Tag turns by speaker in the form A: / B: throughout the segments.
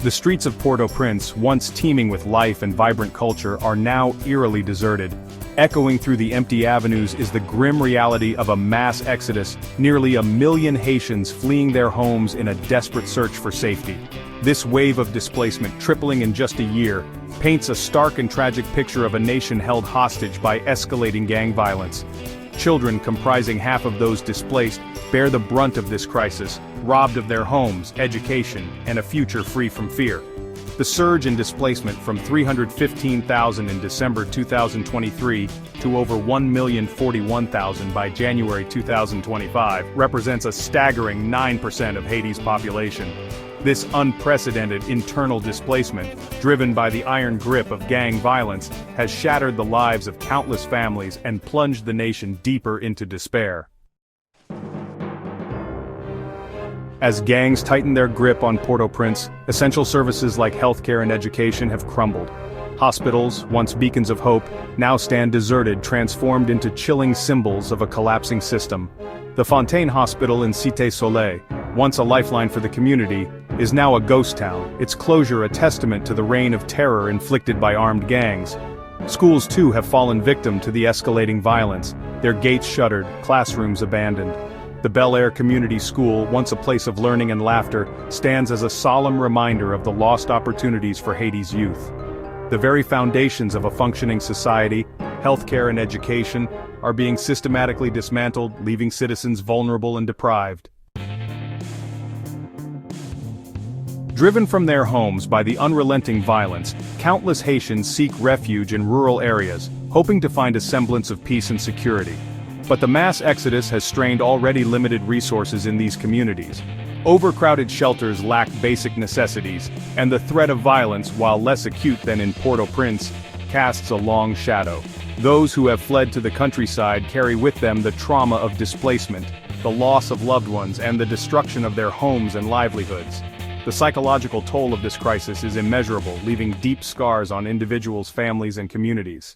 A: The streets of Port-au-Prince, once teeming with life and vibrant culture, are now eerily deserted. Echoing through the empty avenues is the grim reality of a mass exodus, nearly 1 million Haitians fleeing their homes in a desperate search for safety. This wave of displacement, tripling in just a year, paints a stark and tragic picture of a nation held hostage by escalating gang violence. Children, comprising half of those displaced, bear the brunt of this crisis, robbed of their homes, education, and a future free from fear. The surge in displacement from 315,000 in December 2023 to over 1,041,000 by January 2025 represents a staggering 9% of Haiti's population. This unprecedented internal displacement, driven by the iron grip of gang violence, has shattered the lives of countless families and plunged the nation deeper into despair. As gangs tighten their grip on Port-au-Prince, essential services like healthcare and education have crumbled. Hospitals, once beacons of hope, now stand deserted, transformed into chilling symbols of a collapsing system. The Fontaine Hospital in Cité Soleil, once a lifeline for the community, is now a ghost town, its closure a testament to the reign of terror inflicted by armed gangs. Schools too have fallen victim to the escalating violence, their gates shuttered, classrooms abandoned. The Bel Air Community School, once a place of learning and laughter, stands as a solemn reminder of the lost opportunities for Haiti's youth. The very foundations of a functioning society, healthcare and education, are being systematically dismantled, leaving citizens vulnerable and deprived. Driven from their homes by the unrelenting violence, countless Haitians seek refuge in rural areas, hoping to find a semblance of peace and security. But the mass exodus has strained already limited resources in these communities. Overcrowded shelters lack basic necessities, and the threat of violence, while less acute than in Port-au-Prince, casts a long shadow. Those who have fled to the countryside carry with them the trauma of displacement, the loss of loved ones, and the destruction of their homes and livelihoods. The psychological toll of this crisis is immeasurable, leaving deep scars on individuals, families, and communities.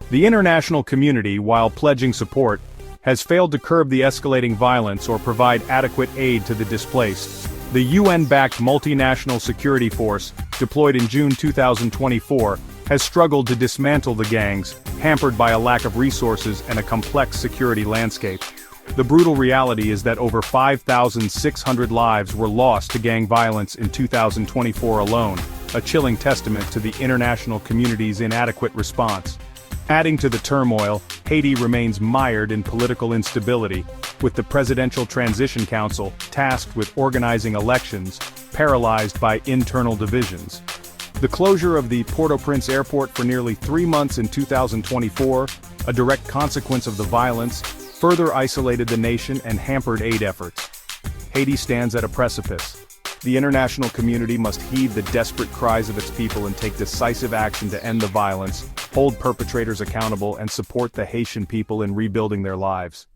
A: The international community, while pledging support, has failed to curb the escalating violence or provide adequate aid to the displaced. The UN-backed multinational security force, deployed in June 2024, has struggled to dismantle the gangs, hampered by a lack of resources and a complex security landscape. The brutal reality is that over 5,600 lives were lost to gang violence in 2024 alone, a chilling testament to the international community's inadequate response. Adding to the turmoil, Haiti remains mired in political instability, with the Presidential Transition Council, tasked with organizing elections, paralyzed by internal divisions. The closure of the Port-au-Prince airport for nearly 3 months in 2024, a direct consequence of the violence, further isolated the nation and hampered aid efforts. Haiti stands at a precipice. The international community must heed the desperate cries of its people and take decisive action to end the violence, hold perpetrators accountable, and support the Haitian people in rebuilding their lives.